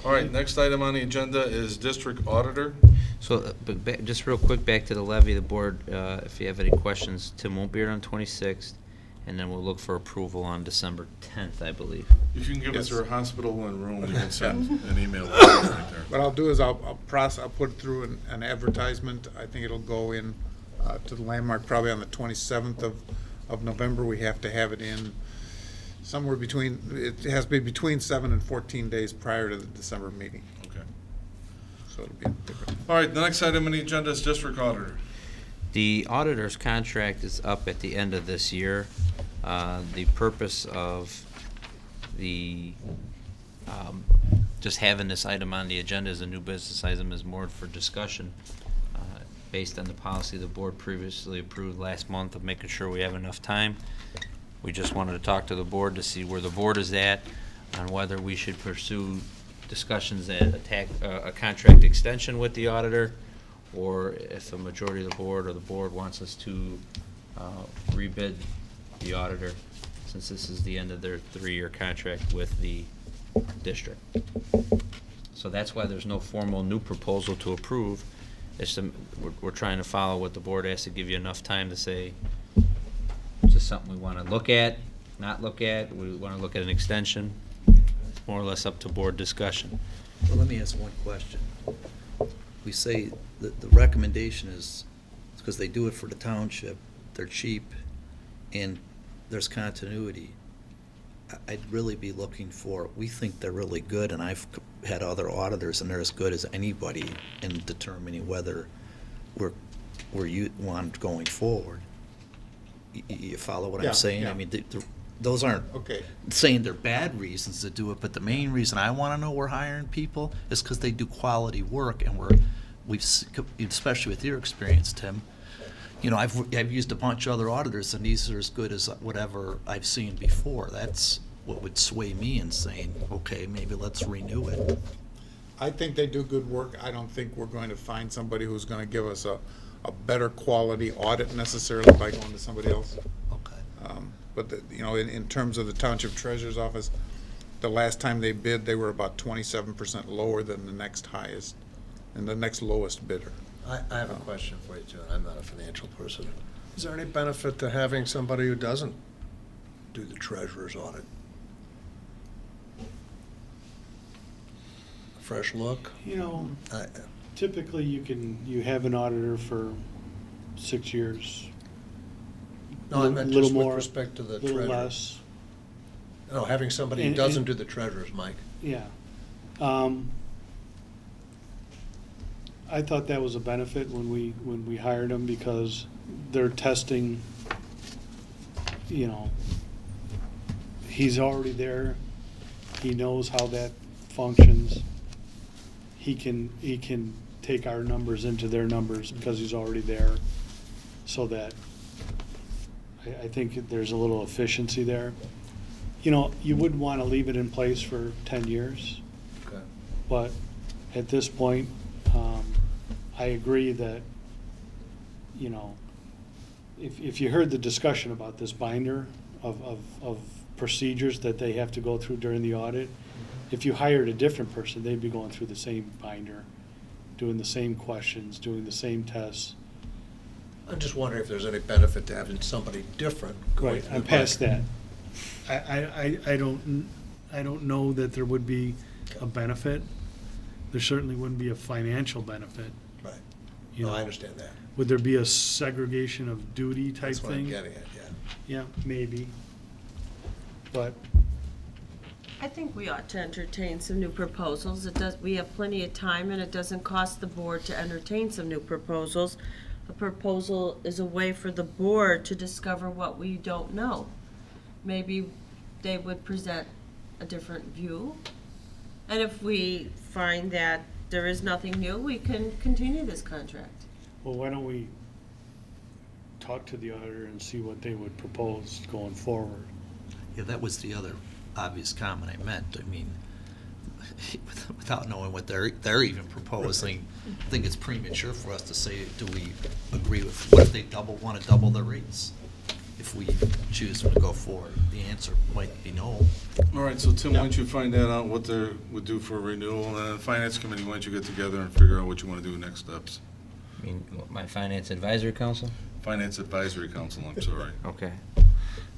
All right, next item on the agenda is District Auditor. So, just real quick, back to the levy, the board, if you have any questions, Tim won't be here on 26th, and then we'll look for approval on December 10th, I believe. If you can give us Yes. your hospital and room, we can send an email right there. What I'll do is I'll put it through an advertisement. I think it'll go in to the Landmark probably on the 27th of November. We have to have it in somewhere between, it has to be between 7 and 14 days prior to the December meeting. Okay. So it'll be different. All right, the next item on the agenda is District Auditor. The auditor's contract is up at the end of this year. The purpose of the, just having this item on the agenda as a new business item is more for discussion, based on the policy the board previously approved last month of making sure we have enough time. We just wanted to talk to the board to see where the board is at on whether we should pursue discussions that attack a contract extension with the auditor, or if a majority of the board or the board wants us to rebid the auditor, since this is the end of their 3-year contract with the district. So that's why there's no formal new proposal to approve. It's we're trying to follow what the board has to give you enough time to say, is this something we want to look at, not look at, we want to look at an extension? It's more or less up to board discussion. Well, let me ask one question. We say that the recommendation is, because they do it for the township, they're cheap, and there's continuity. I'd really be looking for, we think they're really good, and I've had other auditors, and they're as good as anybody in determining whether you want going forward. You follow what Yeah, I'm saying? yeah. I mean, those aren't Okay. saying saying they're bad reasons to do it, but the main reason I want to know we're hiring people is because they do quality work, and especially with your experience, Tim. You know, I've used a bunch of other auditors, and these are as good as whatever I've seen before. That's what would sway me in saying, okay, maybe let's renew it. I think they do good work. I don't think we're going to find somebody who's going to give us a better quality audit necessarily by going to somebody else. Okay. But, you know, in terms of the Township Treasurer's Office, the last time they bid, they were about 27% lower than the next highest and the next lowest bidder. I have a question for you, too, and I'm not a financial person. Is there any benefit to having somebody who doesn't do the treasurer's audit? A fresh look? You know, I- typically you have an auditor for 6 years. No, I meant Little just with more, respect to the little treasurer. less, No, having somebody who And- doesn't and- do the treasurer's, Mike. yeah. I thought that was a benefit when we hired them, because they're testing, you know, he's already there, he knows how that functions. He can take our numbers into their numbers because he's already there, so that I think there's a little efficiency there. You know, you wouldn't want to leave it in place for 10 years, Okay. but at this point, I agree that, you know, if you heard the discussion about this binder of procedures that they have to go through during the audit, if you hired a different person, they'd be going through the same binder, doing the same questions, doing the same tests. I'm just wondering if there's any benefit to having somebody different going Right, through I'm the past binder. that. I don't know that there would be a benefit. There certainly wouldn't be a financial benefit. Right. You No, know. I understand that. Would there be a segregation of duty type That's what I'm thing? getting at, yeah. Yeah, maybe. But, I think we ought to entertain some new proposals. We have plenty of time, and it doesn't cost the board to entertain some new proposals. A proposal is a way for the board to discover what we don't know. Maybe they would present a different view. And if we find that there is nothing new, we can continue this contract. well, why don't we talk to the auditor and see what they would propose going forward? Yeah, that was the other obvious comment I meant. I mean, without knowing what they're even proposing, I think it's premature for us to say, do we agree with, what if they want to double their rates? if we choose to go forward. The answer might be no. All right, so Tim, why don't you find that out, what they would do for renewal, and then the Finance Committee, why don't you get together and figure out what you want to do next steps? I mean, my Finance Advisory Council? Finance Advisory Council, I'm sorry. Okay.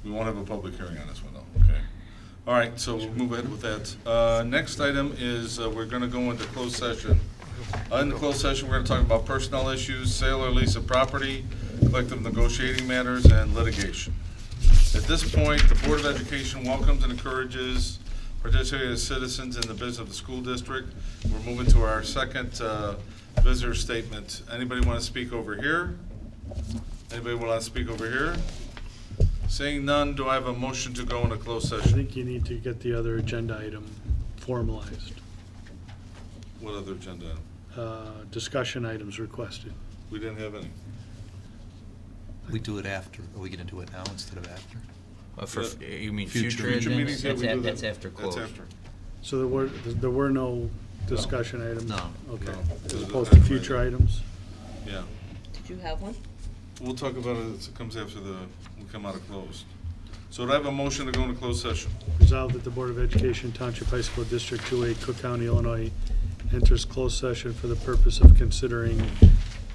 We won't have a public hearing on this one, though, okay? All right, so we'll move ahead with that. Next item is, we're gonna go into closed session. In the closed session, we're gonna talk about personnel issues, sale or lease of property, collective negotiating matters, and litigation. At this point, the Board of Education welcomes and encourages participating citizens in the business of the school district. We're moving to our second visitor statement. Anybody want to speak over here? Anybody want to speak over here? Seeing none, do I have a motion to go into closed I session? think you need to get the other agenda item formalized. What other agenda item? Discussion items requested. We didn't have any. We do it after. Are we gonna do it now instead of after? You mean Future future Future meetings, agendas? yeah, we do that. That's after close. That's after. So there were no discussion items? No. Okay. No. As opposed to future items? Yeah. Did you have one? We'll talk about it as it comes after we come out of closed. So do I have a motion to go into closed session? Resolved that the Board of Education, Township High School District 2A, Cook County, Illinois, enters closed session for the purpose of considering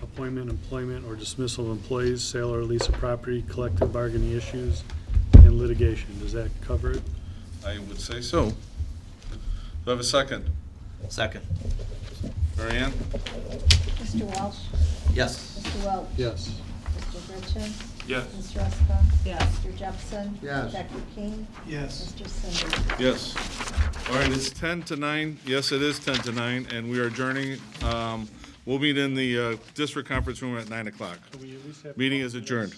appointment, employment, or dismissal of employees, sale or lease of property, collective bargaining issues, and litigation. Does that cover it? I would say so. Do I have a second? Second. Mary Ann? Mr. Walsh? Yes. Mr. Welch? Yes. Mr. Gritchen? Yes. Ms. Ruska? Yes. Mr. Jepson? Yes. Dr. King? Yes. Mr. Cindy? Yes. All right, it's 10 to 9. Yes, it is 10 to 9, and we are adjourning. We'll meet in the district conference room at 9 o'clock. So we at least have- Meeting is adjourned.